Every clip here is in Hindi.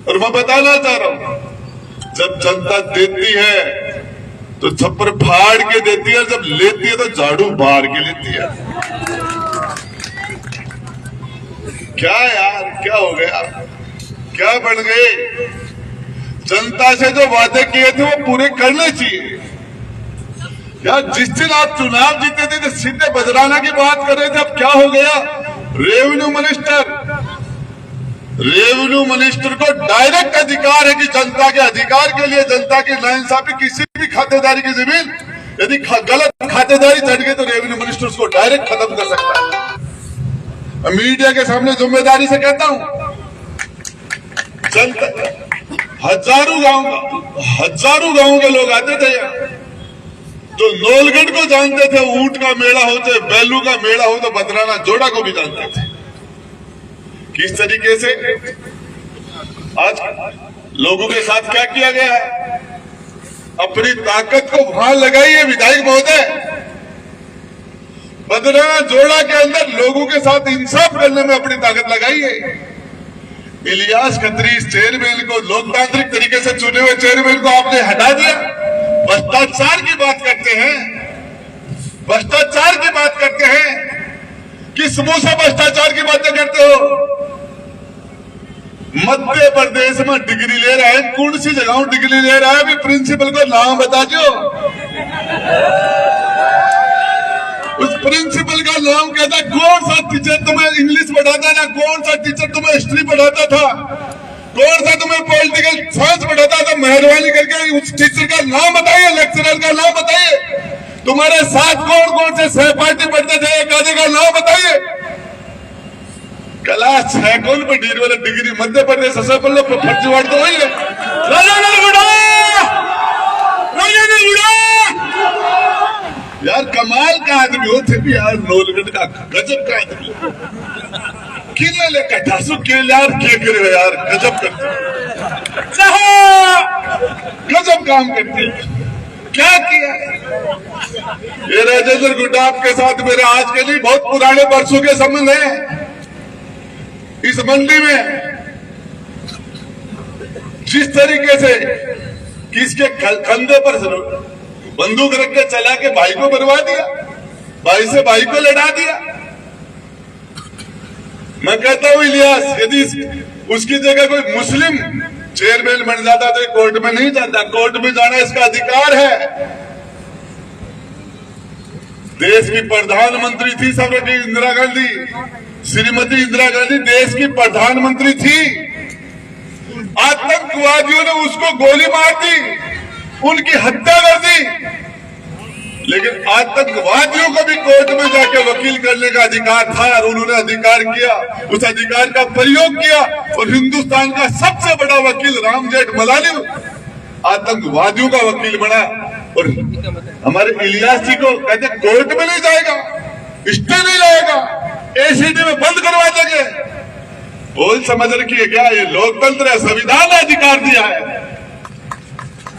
और मैं बताना चाह रहा हूं, जब जनता देती है तो छप्पर फाड़ के देती है, और जब लेती है तो झाड़ू मार के लेती है। क्या यार, क्या हो गया, क्या बन गए? जनता से जो वादे किए थे वो पूरे करने चाहिए यार। जिस दिन आप चुनाव जीते थे तो सीधे बजराना की बात कर रहे थे, अब क्या हो गया? रेवेन्यू मिनिस्टर को डायरेक्ट अधिकार है कि जनता के अधिकार के लिए, जनता की नाइंसाफी, किसी भी खातेदारी की जमीन यदि गलत खातेदारी चढ़ गई तो रेवेन्यू मिनिस्टर उसको डायरेक्ट खत्म कर सकता है। मीडिया के सामने जिम्मेदारी से कहता हूं, जनता हजारों गांव के लोग आते थे जो नौलगढ़ को जानते थे, ऊंट का मेला हो चाहे बैलू का मेला हो, तो बदराना जोड़ा को भी जानते थे। किस तरीके से आज लोगों के साथ क्या किया गया है? अपनी ताकत को वहां लगाइए विधायक महोदय। बदराना जोड़ा के अंदर लोगों के साथ इंसाफ करने में अपनी ताकत लगाइए। इलियास खत्री चेयरमैन को, लोकतांत्रिक तरीके से चुने हुए चेयरमैन को आपने हटा दिया। भ्रष्टाचार की बात करते हैं, भ्रष्टाचार की बात करते हैं, किस मुंह से भ्रष्टाचार की बातें करते हो? मध्य प्रदेश में डिग्री ले रहा है, कौन सी जगह डिग्री ले रहा है? अभी प्रिंसिपल को नाम बता दो। उस प्रिंसिपल का नाम कहता है, कौन सा टीचर तुम्हें इंग्लिश पढ़ाता था, कौन सा टीचर तुम्हें हिस्ट्री पढ़ाता था, कौन सा तुम्हें पॉलिटिकल साइंस पढ़ाता था? मेहरबानी करके उस टीचर का नाम बताइए, लेक्चरर का नाम बताइए। तुम्हारे साथ कौन कौन से सहपाठी पढ़ते थे, एक आधे का नाम बताइए। क्लास 6 कौन पे डीर वाला डिग्री मध्य प्रदेश सबसे पहले फर्जीवाड़ तो वही है। यार कमाल का आदमी हो थे भी यार, नौलगढ़ का गजब का आदमी। किले लेकर ठासु के यार क्या करे यार, गजब करते, गजब काम करते। क्या किया ये राजेंद्र गुड्डा आपके साथ मेरे आज के लिए बहुत पुराने वर्षों के संबंध है। इस मंडी में जिस तरीके से किसके कंधे पर बंदूक रख के चला के भाई को बरवा दिया, भाई से भाई को लड़ा दिया। मैं कहता हूं इलियास, यदि उसकी जगह कोई मुस्लिम चेयरमैन बन जाता तो कोर्ट में नहीं जाता। कोर्ट में जाना इसका अधिकार है। देश की प्रधानमंत्री थी श्रीमती इंदिरा गांधी, श्रीमती इंदिरा गांधी देश की प्रधानमंत्री थी। आतंकवादियों ने उसको गोली मार दी, उनकी हत्या कर दी। लेकिन आतंकवादियों को भी कोर्ट में जाके वकील करने का अधिकार था और उन्होंने अधिकार किया, उस अधिकार का प्रयोग किया। और हिंदुस्तान का सबसे बड़ा वकील राम जेठमलानी आतंकवादियों का वकील बना। और हमारे इलियास जी को कहते कोर्ट में नहीं जाएगा, स्टे नहीं लाएगा, एसीडी में बंद करवा देंगे। बोल समझ रखिए क्या ये लोकतंत्र है, संविधान ने अधिकार दिया है।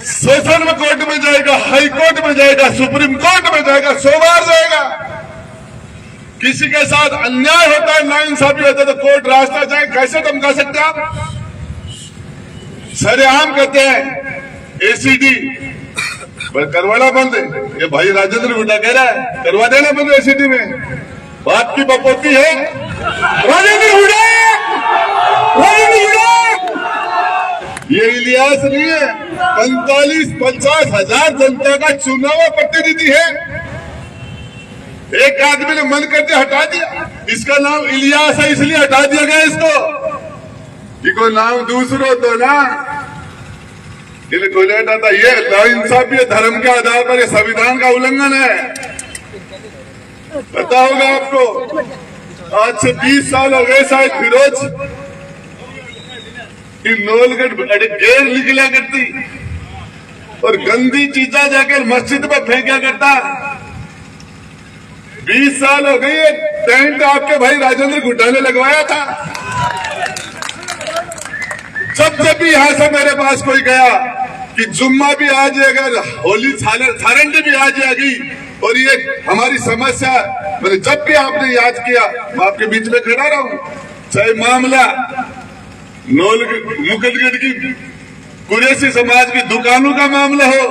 सेशन में कोर्ट में जाएगा, हाई कोर्ट में जाएगा, सुप्रीम कोर्ट में जाएगा, 100 बार जाएगा। किसी के साथ अन्याय होता है, नाइंसाफी होता है तो कोर्ट रास्ता जाए। कैसे धमका सकते हैं आप? सरेआम कहते हैं एसीडी करवाना बंद। ये भाई राजेंद्र गुड्डा कह रहा है करवा देना बंद एसीडी में। बाप की बपोती है राजेंद्र गुड्डा, राजेंद्र गुड्डा। ये इलियास नहीं है, 45-50 हजार जनता का चुना हुआ प्रतिनिधि है। एक आदमी ने मन करके हटा दिया। इसका नाम इलियास है इसलिए हटा दिया गया इसको, कि कोई नाम दूसरो तो ना कोई हटाता। ये नाइंसाफी है, धर्म के आधार पर, ये संविधान का उल्लंघन है। पता होगा आपको, आज से 20 साल हो गए शायद फिरोज नौलगढ़ गेर निकला करती और गंदी चीजा जाकर मस्जिद में फेंका करता। 20 साल हो गई। टेंट आपके भाई राजेंद्र गुड्डा ने लगवाया था। जब भी यहां से मेरे पास कोई गया कि जुम्मा भी आ जाएगा, होली थारंडी भी आ जाएगी और ये हमारी समस्या, मैंने जब भी आपने याद किया मैं आपके बीच में खड़ा रहा हूं। चाहे मामला मुकदगढ़ की कुरैशी समाज की दुकानों का मामला हो,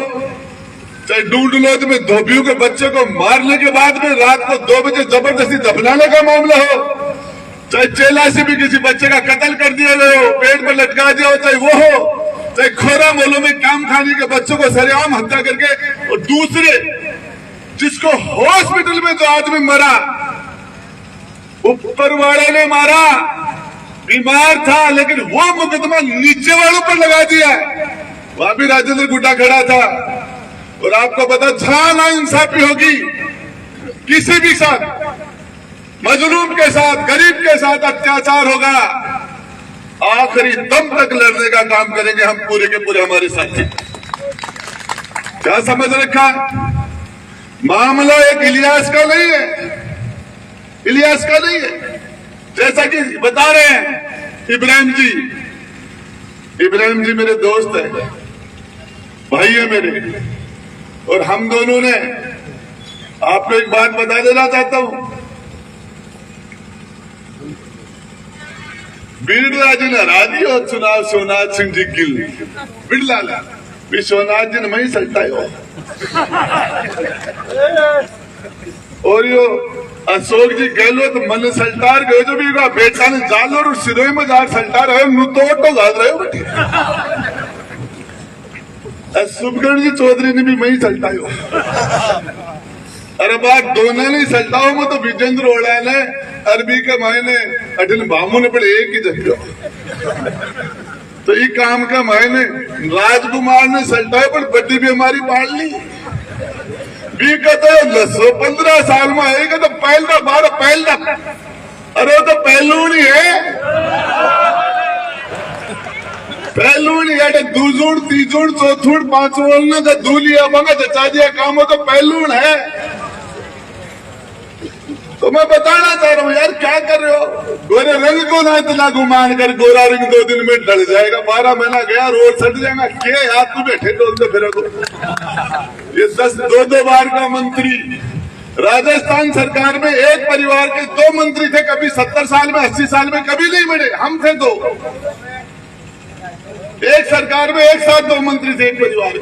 चाहे डूडलोद में धोबियों के बच्चे को मारने के बाद में रात को 2 बजे जबरदस्ती दफनाने का मामला हो, चाहे चेला से भी किसी बच्चे का कत्ल कर दिया गया हो, पेट पर लटका दिया हो, चाहे वो हो, चाहे खोरा मोलों में काम खाने के बच्चों को सरेआम हत्या करके, और दूसरे जिसको हॉस्पिटल में जो आदमी मरा ऊपर वाले ने मारा, बीमार था, लेकिन वो मुकदमा नीचे वालों पर लगा दिया। वहां भी राजेंद्र गुड्डा खड़ा था। और आपको पता जहां ना इंसाफी होगी किसी भी साथ, मजलूम के साथ, गरीब के साथ अत्याचार होगा, आखिरी दम तक लड़ने का काम करेंगे हम पूरे के पूरे हमारे साथी। क्या समझ रखा? मामला एक इलियास का नहीं है, इलियास का नहीं है। जैसा कि बता रहे हैं इब्राहिम जी मेरे दोस्त है, भाई है मेरे, और हम दोनों ने आपको एक बात बता देना चाहता हूं। बिरला जी ने राजी हो चुनाव सोमनाथ सिंह जी गिल बिरला भी सोमनाथ जी ने मैं ही सकता हो, और यो अशोक जी गहलोत मन सल्टार गए जो भी बेटा ने जालोर और सिरोई में जार सल्टार है तो गाद रहे हो सुबगढ़ जी चौधरी ने भी मैं ही सल्टा हो। अरे बात दोनों नहीं सल्टा हो, मैं तो विजेंद्र ओढ़ा ने अरबी के मायने अठन बामू ने पड़े एक ही जगह, तो ये काम का मायने राजकुमार ने सल्टा है, पर बड्डी भी हमारी पाल ली भी कहते 15 साल में आएगा तो पहला 12 पहला, अरे तो पहलू नहीं है, पहलू नहीं है, दूजूड़ तीजूड़ चौथूड़ पांचवड़ का दूलिया मंगा चचा दिया काम हो तो पहलू है। तो मैं बताना चाह रहा हूँ यार, क्या कर रहे हो? गोरे रंग को ना इतना गुमान कर, गोरा रंग 2 दिन में ढल जाएगा, 12 महीना गया रोड सट जाएगा, के हाथ तू बैठे डोलते फिर ये 2 बार का मंत्री। राजस्थान सरकार में एक परिवार के 2 मंत्री थे, कभी 70 साल में 80 साल में कभी नहीं मिले, हम थे 2। एक सरकार में एक साथ 2 मंत्री थे एक परिवार के,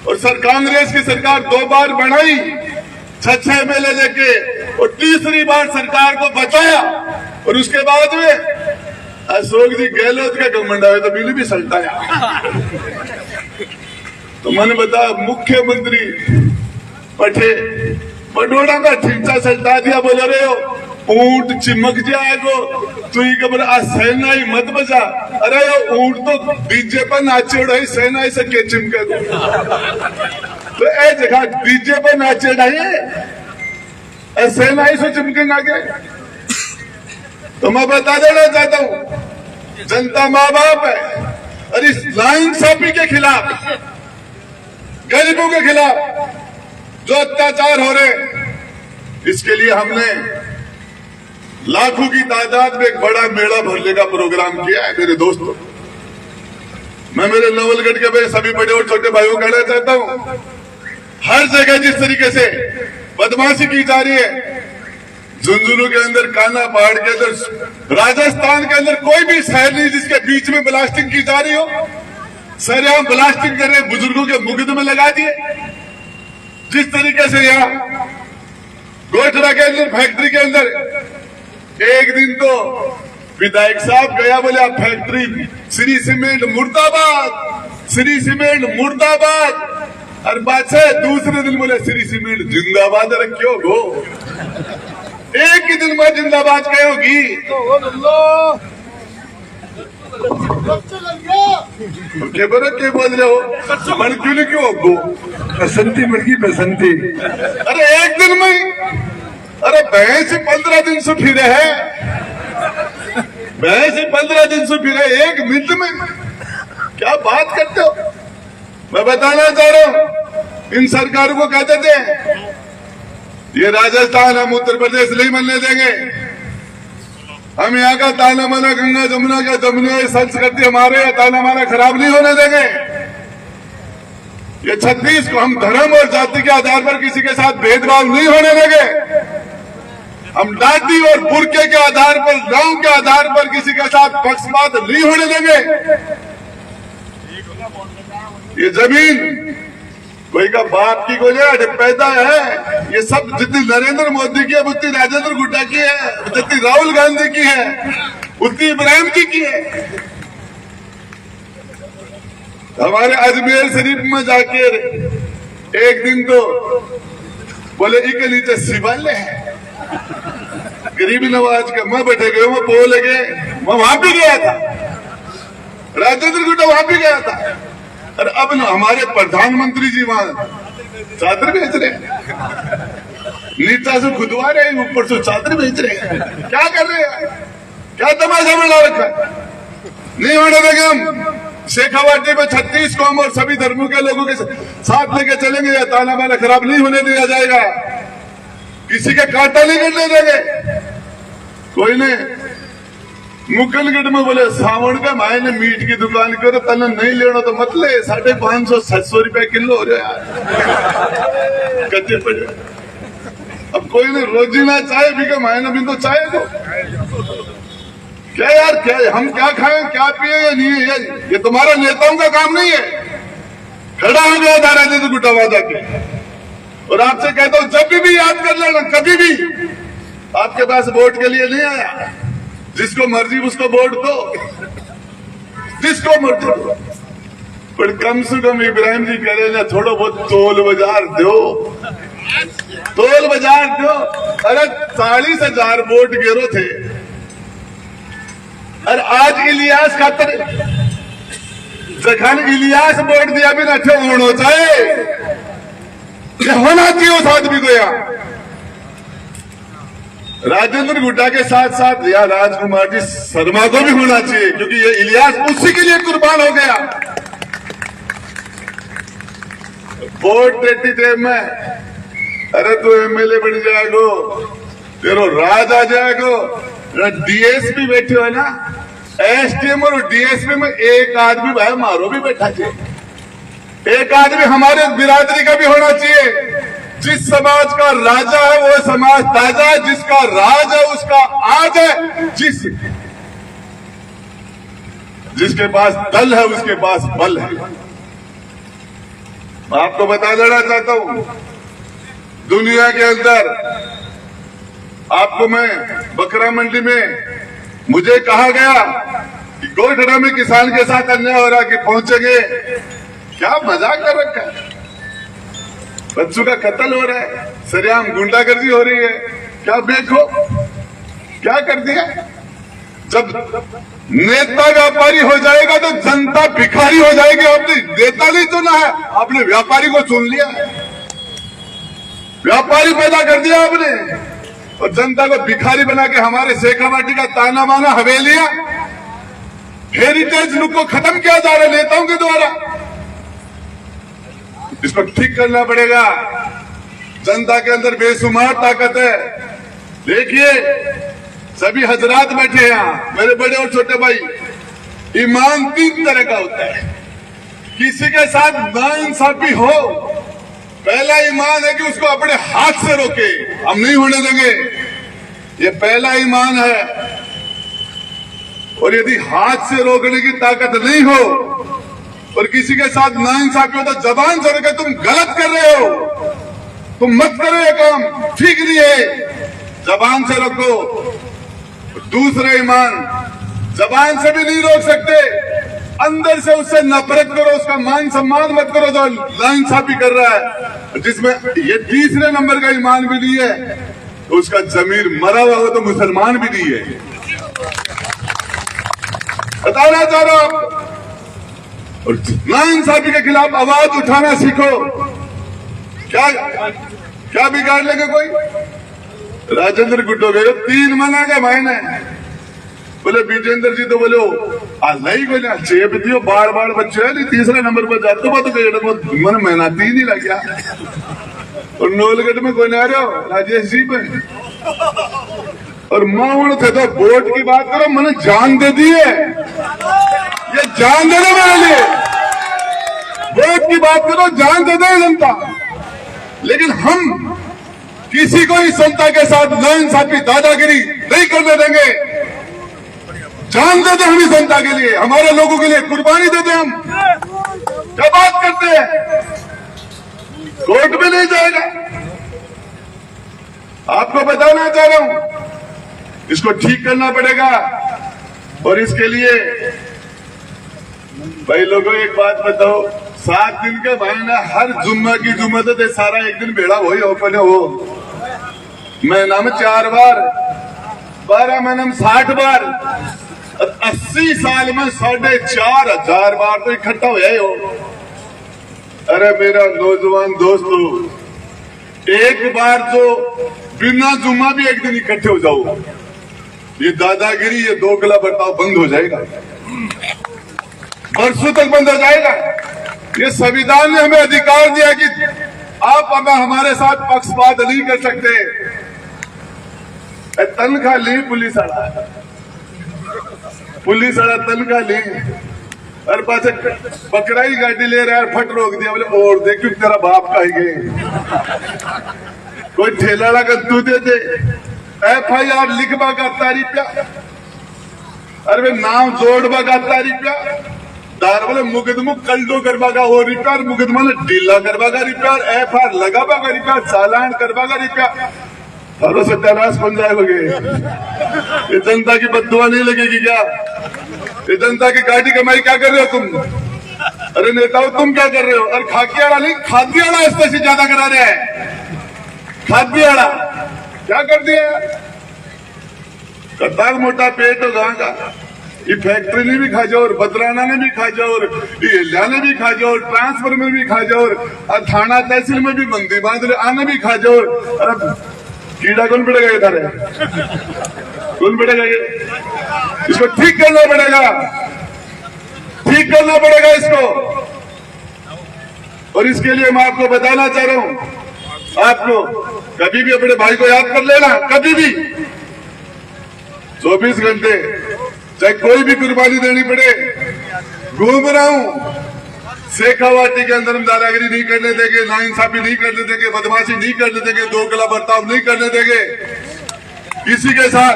और कांग्रेस की सरकार 2 बार बढ़ाई 6 MLA लेके, और तीसरी बार सरकार को बचाया, और उसके बाद में अशोक जी गहलोत का घमंड आया तो बिल भी सल्टाया। तो मैंने बताया मुख्यमंत्री पठे बडोड़ा का ठीचा सल्टा दिया, बोले रहे हो ऊंट चिमक जाएगो तू ही खबर आज सेनाई मत बजा। अरे यो ऊंट तो डीजे पर नाचे उड़ाई, सेनाई से के चिमके दो तो ए जगह डीजे पर नाचे उड़ाई सेनाई से चिमकेंगे आगे। तो मैं बता देना चाहता हूँ, जनता माँ बाप है, और इस नाइंसाफी के खिलाफ, गरीबों के खिलाफ जो अत्याचार हो रहे, इसके लिए हमने लाखों की तादाद में एक बड़ा मेला भरने का प्रोग्राम किया है मेरे दोस्तों। मैं मेरे नवलगढ़ के मेरे सभी बड़े और छोटे भाइयों को कहना चाहता हूं, हर जगह जिस तरीके से बदमाशी की जा रही है, झुंझुनू के अंदर, काना पहाड़ के अंदर, राजस्थान के अंदर कोई भी शहर नहीं जिसके बीच में ब्लास्टिंग की जा रही हो। सरेआम ब्लास्टिंग कर रहे, बुजुर्गों के मुकदमे लगा दिए। जिस तरीके से यहाँ गोठरा के अंदर, फैक्ट्री के अंदर, एक दिन तो विधायक साहब गया, बोले आप फैक्ट्री श्री सीमेंट मुर्दाबाद, श्री सीमेंट मुर्दाबाद, और बादशाह दूसरे दिन बोले श्री सीमेंट जिंदाबाद रखियो गो। एक ही दिन में जिंदाबाद कहोगी क्या बोल रहे हो? मन क्यों नहीं क्यों गो बसंती मिर्गी बसंती, अरे एक दिन में, अरे भैंस 15 दिन से फिरे है, भैंस 15 दिन से फिरे, एक मिनट में क्या बात करते हो? मैं बताना चाह रहा हूं, इन सरकारों को कहते थे ये राजस्थान हम उत्तर प्रदेश नहीं बनने देंगे, हम यहाँ का ताना माना गंगा जमुना का जमुना संस्कृति हमारे यहाँ ताना माना खराब नहीं होने देंगे। ये 36 को हम धर्म और जाति के आधार पर किसी के साथ भेदभाव नहीं होने देंगे। हम डाटी और बुरके के आधार पर, गांव के आधार पर किसी के साथ पक्षपात नहीं होने देंगे। ये जमीन कोई का बाप की कोई पैदा है, ये सब जितनी नरेंद्र मोदी की है उतनी राजेंद्र गुड्डा की है, जितनी राहुल गांधी की है उतनी इब्राहिम जी की है। हमारे अजमेर शरीफ में जाके एक दिन तो बोले इके नीचे शिवालय है, गरीबी नवाज का, मैं बैठे गए वो बोले गए, मैं वहां भी गया था, राजेंद्र गुड्डा वहां भी गया था। और अब न हमारे प्रधानमंत्री जी वहां चादर बेच रहे हैं, नीचा से खुदवा रहे हैं, ऊपर से चादर बेच रहे हैं। क्या कर रहे हैं, क्या तमाशा बना रखा है? नहीं होने देंगे हम। शेखावाटी में 36 कौम और सभी धर्मों के लोगों के साथ लेके चलेंगे, या ताना बाना खराब नहीं होने दिया जाएगा, किसी के कांटा नहीं करने देंगे। कोई ने मुकलगढ़ में बोले सावण का मायने मीट की दुकान करो, तने नहीं लेना तो मत ले, 550-700 रुपए किलो हो रहे यार, कच्चे पड़े। अब कोई ने रोजी ना चाहे भी का मायने भी तो चाहे दो। क्या यार, क्या हम क्या खाएं क्या पिए या नहीं है, ये तुम्हारा नेताओं का काम नहीं है। खड़ा हो गया था राजेंद्र गुड्डा वादा के, और आपसे कहता हूं जब भी याद कर लेना, कभी भी आपके पास वोट के लिए नहीं आया, जिसको मर्जी उसको वोट दो, जिसको मर्जी दो, पर कम से कम इब्राहिम जी कह रहे ना थोड़ा बहुत तोल बाजार दो, तोल बाजार दो। अरे 40,000 वोट गिरो थे, और आज इलियास खातर जखन इलियास वोट दिया भी ना थे होना चाहिए, होना चाहिए उस आदमी को। यहाँ राजेंद्र गुड्डा के साथ साथ या राजकुमार जी शर्मा को भी होना चाहिए, क्योंकि ये इलियास उसी के लिए कुर्बान हो गया। वोट देती टाइम में अरे तू एमएलए बन जाएगो, तेरो राज आ जाएगो। डीएसपी बैठे हो ना, एसडीएम और डीएसपी में एक आदमी भाई मारो भी बैठा चाहिए, एक आदमी हमारे बिरादरी का भी होना चाहिए। जिस समाज का राजा है वो समाज ताजा है, जिसका राज है उसका आज है, जिसके पास दल है उसके पास बल है। मैं आपको बता देना चाहता हूं, दुनिया के अंदर आपको मैं बकरा मंडी में मुझे कहा गया कि गोरखड़ा में किसान के साथ अन्याय हो रहा कि पहुंचेंगे, क्या मजाक कर रखा है, बच्चों का कत्ल हो रहा है, सरेआम गुंडागर्दी हो रही है, क्या देखो क्या कर दिया। जब नेता व्यापारी हो जाएगा तो जनता भिखारी हो जाएगी। आपने नेता नहीं चुना है, आपने व्यापारी को चुन लिया, व्यापारी पैदा कर दिया आपने, और जनता को भिखारी बना के हमारे शेखावाटी का ताना बाना हवेलियां, हेरिटेज लुक को खत्म किया जा रहा है नेताओं के द्वारा। इसको ठीक करना पड़ेगा। जनता के अंदर बेशुमार ताकत है। देखिए सभी हजरात बैठे हैं यहाँ, मेरे बड़े और छोटे भाई, ईमान 3 तरह का होता है। किसी के साथ नाइंसाफी हो, पहला ईमान है कि उसको अपने हाथ से रोके, हम नहीं होने देंगे, ये पहला ईमान है। और यदि हाथ से रोकने की ताकत नहीं हो और किसी के साथ नाइंसाफी हो तो जबान से रोके, तुम गलत कर रहे हो, तुम मत करो, ये काम ठीक नहीं है, जबान से रोको। दूसरा ईमान, जबान से भी नहीं रोक सकते, अंदर से उससे नफरत करो, उसका मान सम्मान मत करो जो नाइंसाफी कर रहा है। जिसमें ये तीसरे नंबर का ईमान भी नहीं है तो उसका जमीर मरा हुआ हो तो मुसलमान भी नहीं है। बताना चाह रहा हूं आप, और नाइंसाफी के खिलाफ आवाज उठाना सीखो। क्या बिगाड़ लेंगे कोई? राजेंद्र गुड्डो गए 3 मना के मायने बोले विजेंद्र जी तो बोले आज नहीं कोई ना चेप दियो, बार बार बच्चे नहीं तीसरे नंबर पर जाते तो मन मेहनती नहीं लग गया। और नोलगढ़ में कोई ना रहे हो राजेश जी में, और माउण थे तो वोट की बात करो, मैंने जान दे दी है, ये जान दे दो मेरे लिए, वोट की बात करो, जान दे दे जनता। लेकिन हम किसी को इस जनता के साथ नाइंसाफी दादागिरी नहीं करने देंगे। जान दे दे हम इस जनता के लिए, हमारे लोगों के लिए कुर्बानी दे दे हम। क्या बात करते हैं, कोर्ट में नहीं जाएगा। आपको बताना चाह रहा हूं, इसको ठीक करना पड़ेगा। और इसके लिए भाई लोगों एक बात बताओ, 7 दिन के महीना हर जुम्मा की जुम्मा तो सारा एक दिन बेड़ा वही ओपन हो। महीना में 4 बार, 12 महीने में 60 बार, 80 साल में 4,500 बार तो इकट्ठा हो जाए हो। अरे मेरा नौजवान दोस्तों, एक बार तो बिना जुम्मा भी एक दिन इकट्ठे हो जाओ, ये दादागिरी, ये दोगला बर्ताव बंद हो जाएगा, बरसों तक बंद हो जाएगा। ये संविधान ने हमें अधिकार दिया कि आप हमारे साथ पक्षपात नहीं कर सकते। तनख्वाह ली पुलिस वाला तनख्वाह ली और पास बकराई गाड़ी ले रहा है, फट रोक दिया, बोले और देख क्यों तेरा बाप का ही गए। कोई ठेला लगा तू दे दे, FIR लिख बगा तारीफ, अरे वे नाम जोड़ बगा तारीफ, दार बोले मुकदमा कल्डो करवा का हो रिपेयर, मुकदमा ने ढीला करवा का रिपेयर, FIR लगा बगा रिपेयर, चालान करवा का रिपेयर। हरो सत्यानाश बन जाएगा। ये जनता की बददुआ नहीं लगेगी क्या? ये जनता की गाड़ी कमाई क्या कर रहे हो तुम? अरे नेताओं तुम क्या कर रहे हो? और खाकियाड़ा नहीं, खादियाड़ा इससे से ज्यादा करा रहे हैं। खादियाड़ा क्या कर दिया? कतार मोटा पेट हो गांव का, ये फैक्ट्री ने भी खा जाओ, और बदराना ने भी खा जाओ, और ये एलिया ने भी खा जाओ, ट्रांसफर में भी खा जाओ, और थाना तहसील में भी बंदी बांध आने भी खा जाओ। अरे कीड़ा कौन पड़ेगा ये थारे? कौन पड़ेगा ये? इसको ठीक करना पड़ेगा, ठीक करना पड़ेगा इसको। और इसके लिए मैं आपको बताना चाह रहा हूं, आपको कभी भी अपने भाई को याद कर लेना, कभी भी 24 घंटे चाहे कोई भी कुर्बानी देनी पड़े। घूम रहा हूं, शेखावाटी के अंदर हम दादागिरी नहीं करने देंगे, नाइंसाफी नहीं करने देंगे, बदमाशी नहीं करने देंगे, दोगला बर्ताव नहीं करने देंगे। किसी के साथ,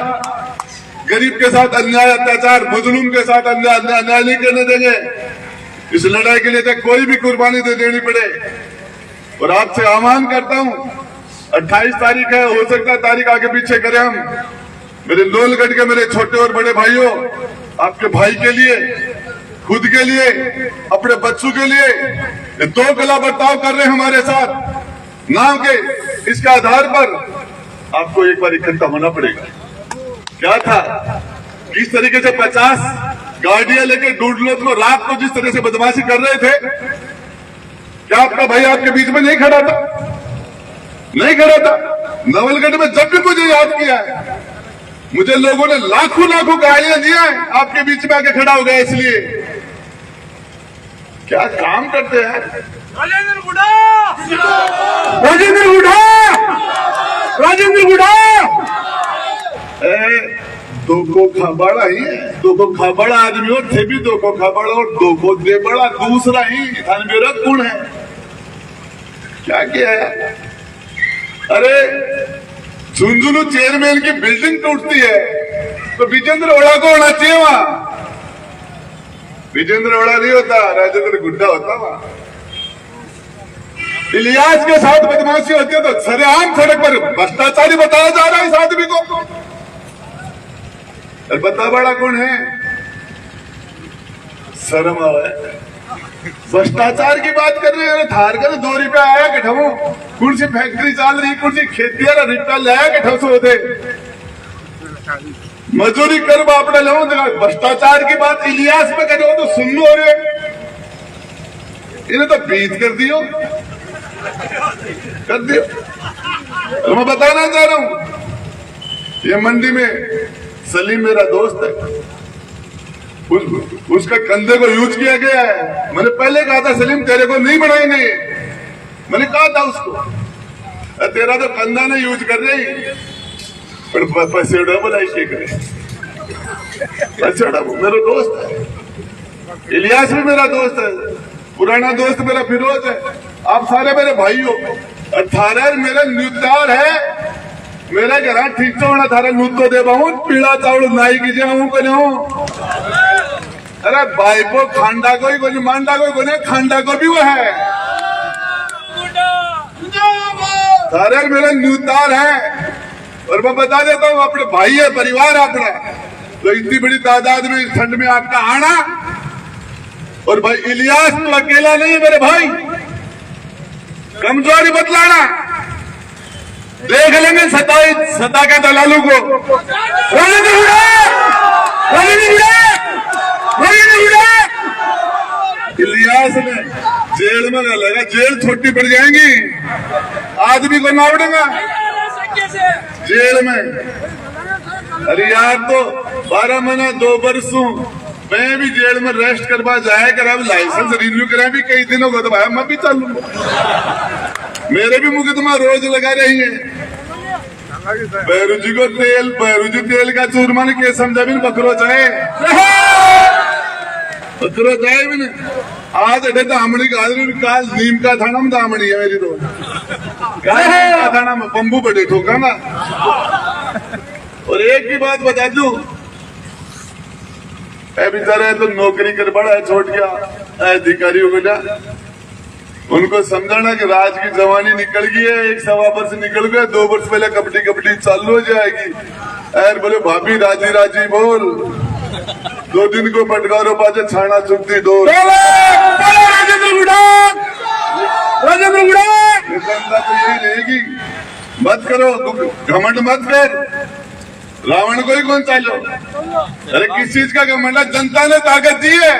गरीब के साथ अन्याय अत्याचार, मजलूम के साथ अन्याय नहीं करने देंगे। इस लड़ाई के लिए तो कोई भी कुर्बानी देनी पड़े। और आपसे आह्वान करता हूं, 28 तारीख है, हो सकता है तारीख आगे पीछे करें हम। मेरे लोलगढ़ के मेरे छोटे और बड़े भाइयों, आपके भाई के लिए, खुद के लिए, अपने बच्चों के लिए ये दोगला बर्ताव कर रहे हैं हमारे साथ नाम के, इसके आधार पर आपको एक बार इकट्ठा होना पड़ेगा। क्या था, किस तरीके से 50 गाड़ियां लेके डूडलोत को रात को जिस तरह से बदमाशी कर रहे थे, क्या आपका भाई आपके बीच में नहीं खड़ा था? नहीं खड़ा था। नवलगढ़ में जब भी मुझे याद किया है, मुझे लोगों ने लाखों गालियां दिया है, आपके बीच में आके खड़ा हो गया। इसलिए क्या काम करते हैं? राजेंद्र गुड़ा, राजेंद्र गुड़ा, राजेंद्र गुड़ा, दो को खाबड़ा ही है, दो को खाबड़ा आदमी और थे भी दो को खाबड़ा, और दो को दे बड़ा दूसरा ही धन मेरा गुण है। क्या किया है? अरे झुंझुनू चेयरमैन की बिल्डिंग टूटती है तो विजेंद्र ओड़ा को होना चाहिए वहां। विजेंद्र ओड़ा नहीं होता, राजेंद्र गुड्डा होता वहां। इलियास के साथ बदमाशी होती है तो सरेआम सड़क पर भ्रष्टाचारी बताया जा रहा है इस आदमी को। और बता बड़ा कौन है? शर्म आवे, भ्रष्टाचार की बात कर रहे हैं। थार का 2 रुपया आया कि ठमो, कुर्सी फैक्ट्री चल रही, कुर्सी खेती वाला रुपया लाया कि ठसो होते मजदूरी कर अपने लो। भ्रष्टाचार की बात इलियास में करो तो सुन लो रे, इन्हें तो बीत कर दियो, कर दियो। तो मैं बताना चाह रहा हूं, ये मंडी में सलीम मेरा दोस्त है, उसका कंधे को यूज किया गया है। मैंने पहले कहा था सलीम तेरे को नहीं बनाएंगे, मैंने कहा था उसको, तेरा तो कंधा ने यूज कर रही, पर पैसे बोला इसके करे, पैसे मेरा दोस्त है। इलियास भी मेरा दोस्त है, पुराना दोस्त मेरा फिरोज है। आप सारे मेरे भाई हो। 18 मेरा न्यूतार है मेरा घर ठीक होना थारा लूट तो दे पाऊं पीड़ा चावल नाई की जाऊं को अरे भाई को खांडा को ही मांडा को खांडा को भी वो है सारे मेरा न्यूतार है। और मैं बता देता हूँ अपने भाई है परिवार अपना तो इतनी बड़ी तादाद में इस ठंड में आपका आना। और भाई इलियास तो अकेला नहीं है मेरे भाई, कमजोरी बतलाना देख लेंगे सता के दलालू को। इलियास ने जेल में लगा, जेल छोटी पड़ जाएंगी, आदमी को ना उड़ेगा जेल में। अरे यार तो 12 महीना 2 बरसों मैं भी जेल में रेस्ट करवा जाए कर, अब लाइसेंस रिन्यू करा भी कई दिनों को तो भाई मैं भी चलूँ, मेरे भी मुकदमा रोज लगा रही है। बैरूजी को तेल, बैरूजी तेल का चूरमा ने के समझा भी बकरो चाहे बकरो चाहे भी नहीं। आज अटे दामड़ी काल नीम का थाना में दामड़ी है मेरी तो थाना में बम्बू बड़े ठोका ना। और एक ही बात बता दूं, बेचारे तो नौकरी कर बड़ा है छोड़ गया अधिकारियों को, उनको समझाना कि राज की जवानी निकल गई है, 1-1.25 वर्ष निकल गया, 2 वर्ष पहले कबड्डी चालू हो जाएगी। यार बोले भाभी राजी राजी बोल, 2 दिन को पटकारो पाचे छाना चुपती दो तो यही रहेगी। मत करो घमंड मत कर, रावण को ही कौन चालो। अरे किस चीज का घमंड है, जनता ने ताकत दी है,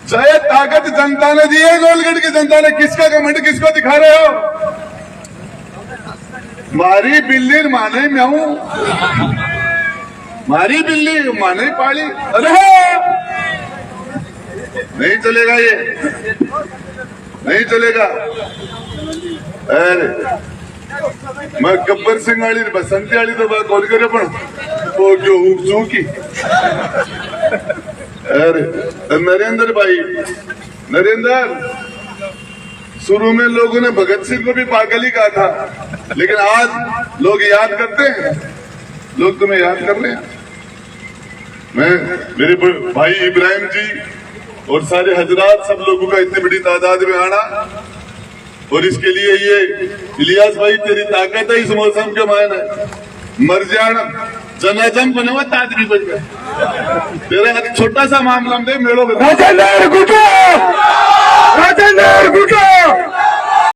चाहे ताकत जनता ने दी है, गोलगढ़ की जनता ने, किसका घमंड किसको दिखा रहे हो। मारी बिल्ली माने म्याऊं, मारी बिल्ली माने पाली, अरे नहीं चलेगा, ये नहीं चलेगा। अरे मैं गब्बर सिंह वाली बसंती वाली तो बात कॉल करे पण वो जो उपजू की। अरे नरेंद्र भाई, नरेंद्र शुरू में लोगों ने भगत सिंह को भी पागल ही कहा था, लेकिन आज लोग याद करते हैं, लोग तुम्हें याद कर रहे हैं। मैं मेरे भाई इब्राहिम जी और सारे हजरात सब लोगों का इतनी बड़ी तादाद में आना, और इसके लिए ये इलियास भाई तेरी ताकत है इस मौसम के मायने मर जाना जनाजम बने हुआ आदमी बन गया। तेरा छोटा सा मामला दे मेरे